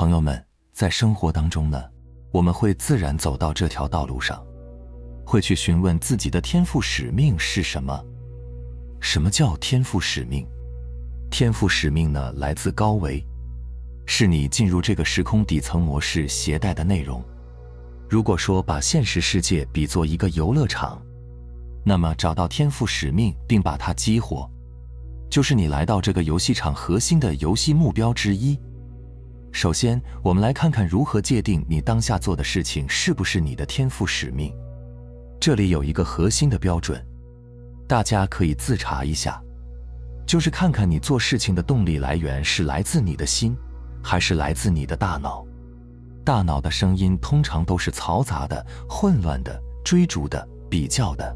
朋友们，在生活当中呢，我们会自然走到这条道路上，会去询问自己的天赋使命是什么。什么叫天赋使命？天赋使命呢，来自高维，是你进入这个时空底层模式携带的内容。如果说把现实世界比作一个游乐场，那么找到天赋使命并把它激活，就是你来到这个游戏场核心的游戏目标之一。首先，我们来看看如何界定你当下做的事情是不是你的天赋使命。这里有一个核心的标准，大家可以自查一下，就是看看你做事情的动力来源是来自你的心，还是来自你的大脑。大脑的声音通常都是嘈杂的、混乱的、追逐的、比较的。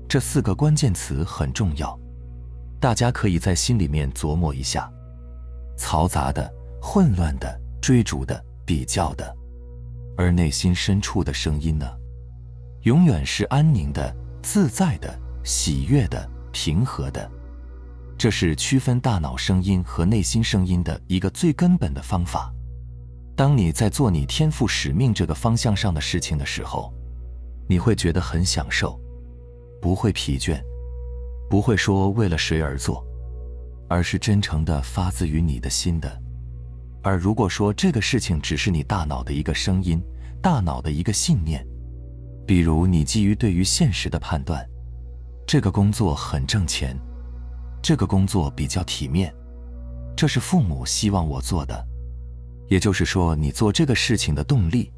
这4个关键词很重要，大家可以在心里面琢磨一下：嘈杂的、混乱的、追逐的、比较的。而内心深处的声音呢，永远是安宁的、自在的、喜悦的、平和的。这是区分大脑声音和内心声音的一个最根本的方法。当你在做你天赋使命这个方向上的事情的时候，你会觉得很享受，不会疲倦，不会说为了谁而做，而是真诚的发自于你的心的。而如果说这个事情只是你大脑的一个声音，大脑的一个信念，比如你基于对于现实的判断，这个工作很挣钱，这个工作比较体面，这是父母希望我做的。也就是说，你做这个事情的动力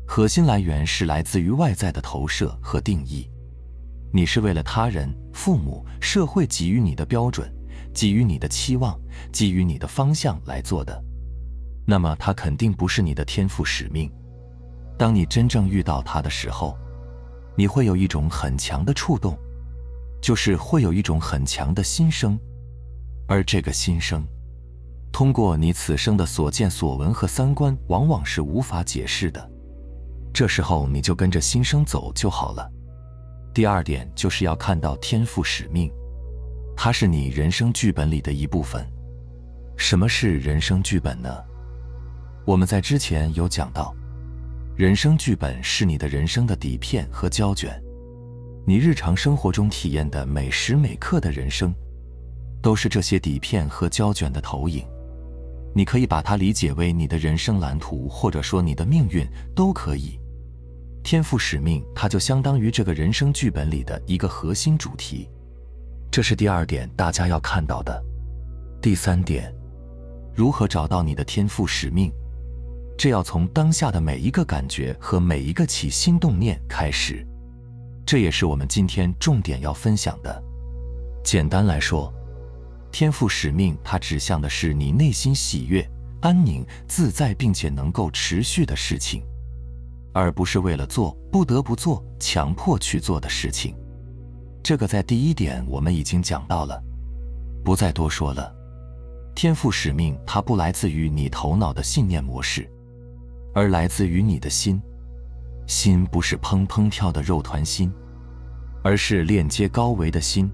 核心来源是来自于外在的投射和定义。你是为了他人、父母、社会给予你的标准，给予你的期望，给予你的方向来做的，那么它肯定不是你的天赋使命。当你真正遇到它的时候，你会有一种很强的触动，就是会有一种很强的心声。而这个心声通过你此生的所见所闻和三观往往是无法解释的，这时候你就跟着心声走就好了。第2点就是要看到天赋使命，它是你人生剧本里的一部分。什么是人生剧本呢？我们在之前有讲到，人生剧本是你的人生的底片和胶卷，你日常生活中体验的每时每刻的人生，都是这些底片和胶卷的投影。你可以把它理解为你的人生蓝图，或者说你的命运都可以。天赋使命它就相当于这个人生剧本里的一个核心主题，这是第2点大家要看到的。第3点，如何找到你的天赋使命？这要从当下的每一个感觉和每一个起心动念开始，这也是我们今天重点要分享的。简单来说，天赋使命它指向的是你内心喜悦、安宁、自在并且能够持续的事情，而不是为了做、不得不做、强迫去做的事情。这个在第1点我们已经讲到了，不再多说了。天赋使命它不来自于你头脑的信念模式，而来自于你的心。心不是砰砰跳的肉团心，而是链接高维的心。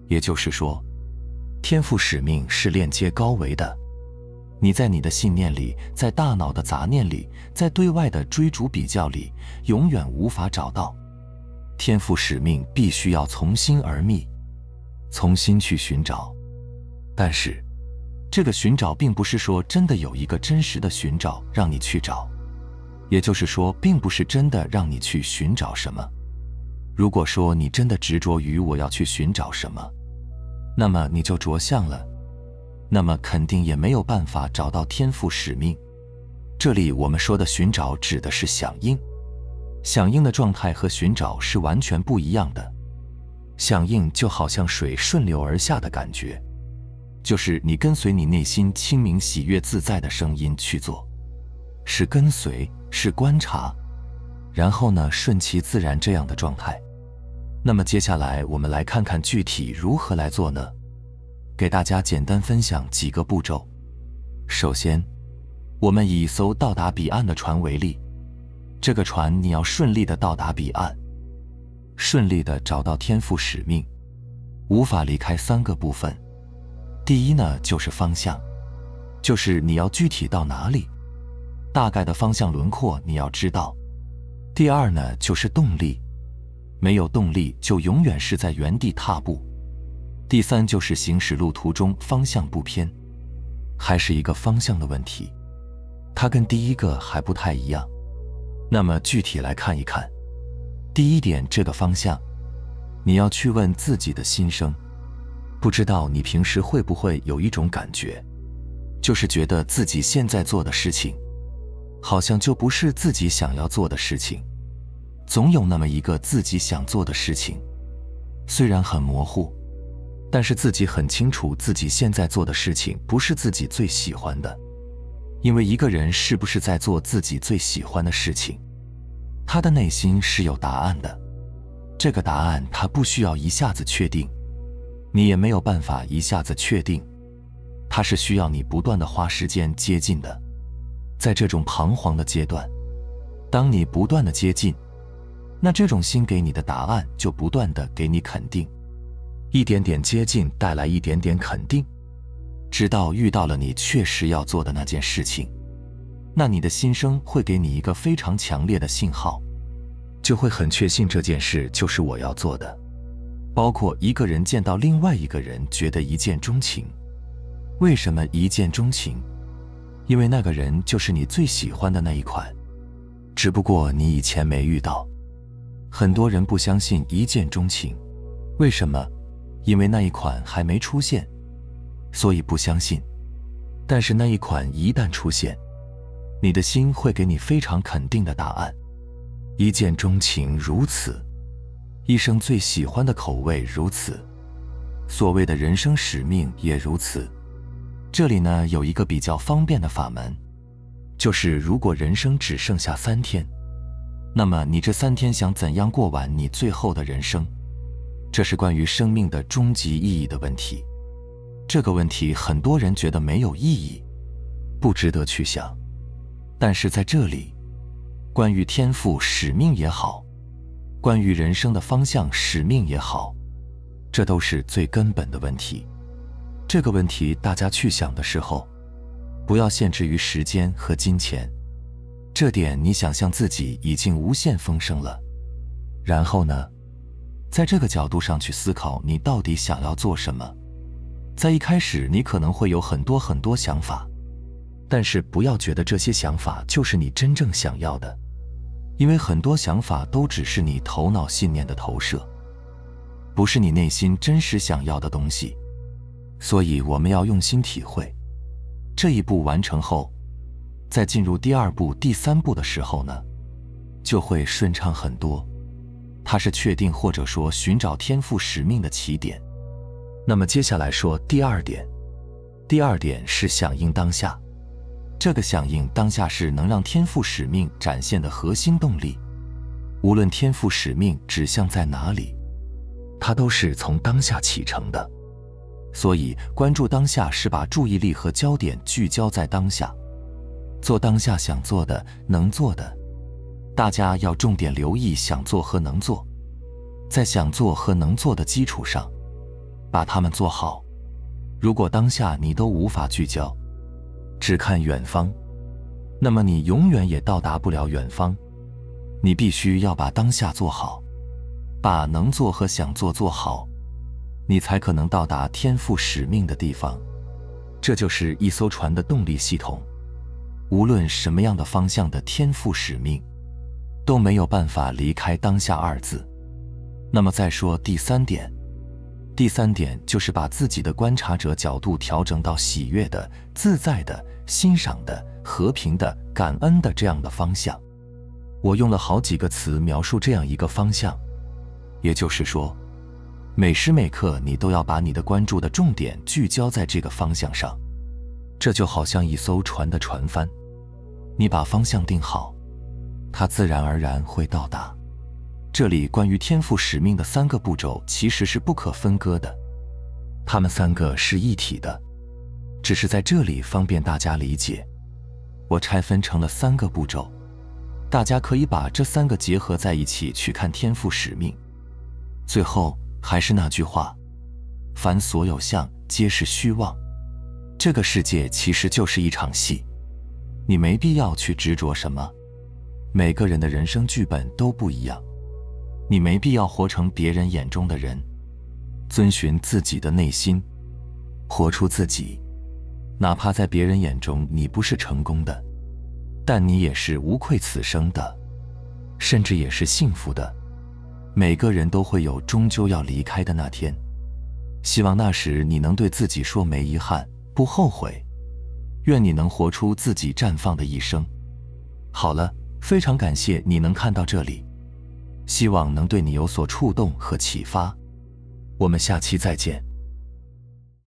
也就是说，天赋使命是链接高维的。你在你的信念里，在大脑的杂念里，在对外的追逐比较里，永远无法找到。天赋使命必须要从心而觅，从心去寻找。但是这个寻找并不是说真的有一个真实的寻找让你去找，也就是说并不是真的让你去寻找什么。如果说你真的执着于我要去寻找什么，那么你就着相了，那么肯定也没有办法找到天赋使命。这里我们说的寻找指的是响应，响应的状态和寻找是完全不一样的。响应就好像水顺流而下的感觉，就是你跟随你内心清明喜悦自在的声音去做，是跟随，是观察，然后呢顺其自然这样的状态。那么接下来我们来看看具体如何来做呢？给大家简单分享几个步骤。首先，我们以一艘到达彼岸的船为例，这个船你要顺利的到达彼岸，顺利的找到天赋使命，无法离开3个部分。第一呢，就是方向。就是你要具体到哪里，大概的方向轮廓你要知道。第二呢，就是动力，没有动力就永远是在原地踏步。第三就是行驶路途中方向不偏，还是一个方向的问题，它跟第一个还不太一样。那么具体来看一看，第一点，这个方向，你要去问自己的心声。不知道你平时会不会有一种感觉，就是觉得自己现在做的事情，好像就不是自己想要做的事情。总有那么一个自己想做的事情，虽然很模糊，但是自己很清楚自己现在做的事情不是自己最喜欢的。因为一个人是不是在做自己最喜欢的事情，他的内心是有答案的。这个答案他不需要一下子确定，你也没有办法一下子确定，它是需要你不断的花时间接近的。在这种彷徨的阶段，当你不断的接近，那这种心给你的答案就不断的给你肯定，一点点接近带来一点点肯定，直到遇到了你确实要做的那件事情，那你的心声会给你一个非常强烈的信号，就会很确信这件事就是我要做的。包括一个人见到另外一个人觉得一见钟情。为什么一见钟情？因为那个人就是你最喜欢的那一款，只不过你以前没遇到。很多人不相信一见钟情，为什么？因为那一款还没出现，所以不相信。但是那一款一旦出现，你的心会给你非常肯定的答案。一见钟情如此，一生最喜欢的口味如此，所谓的人生使命也如此。这里呢，有一个比较方便的法门，就是如果人生只剩下3天，那么你这3天想怎样过完你最后的人生？这是关于生命的终极意义的问题。这个问题很多人觉得没有意义，不值得去想。但是在这里，关于天赋使命也好，关于人生的方向使命也好，这都是最根本的问题。这个问题大家去想的时候，不要限制于时间和金钱，这点你想象自己已经无限丰盛了。然后呢，在这个角度上去思考你到底想要做什么。在一开始你可能会有很多想法，但是不要觉得这些想法就是你真正想要的，因为很多想法都只是你头脑信念的投射，不是你内心真实想要的东西。所以我们要用心体会。这一步完成后，在进入第2步、第3步的时候呢，就会顺畅很多。它是确定或者说寻找天赋使命的起点。那么接下来说第2点。第2点是响应当下。这个响应当下是能让天赋使命展现的核心动力。无论天赋使命指向在哪里，它都是从当下启程的。所以关注当下是把注意力和焦点聚焦在当下，做当下想做的、能做的。大家要重点留意想做和能做，在想做和能做的基础上，把它们做好。如果当下你都无法聚焦，只看远方，那么你永远也到达不了远方。你必须要把当下做好，把能做和想做做好，你才可能到达天赋使命的地方。这就是一艘船的动力系统。无论什么样的方向的天赋使命，都没有办法离开当下2字。那么再说第3点。第3点就是把自己的观察者角度调整到喜悦的、自在的、欣赏的、和平的、感恩的这样的方向。我用了好几个词描述这样一个方向，也就是说，每时每刻你都要把你的关注的重点聚焦在这个方向上。这就好像一艘船的船帆，你把方向定好，它自然而然会到达。这里关于天赋使命的3个步骤其实是不可分割的，它们3个是一体的，只是在这里方便大家理解，我拆分成了3个步骤，大家可以把这3个结合在一起去看天赋使命。最后还是那句话，凡所有相皆是虚妄，这个世界其实就是一场戏，你没必要去执着什么。每个人的人生剧本都不一样，你没必要活成别人眼中的人，遵循自己的内心，活出自己。哪怕在别人眼中你不是成功的，但你也是无愧此生的，甚至也是幸福的。每个人都会有终究要离开的那天，希望那时你能对自己说没遗憾，不后悔。愿你能活出自己绽放的一生。好了，非常感谢你能看到这里，希望能对你有所触动和启发。我们下期再见。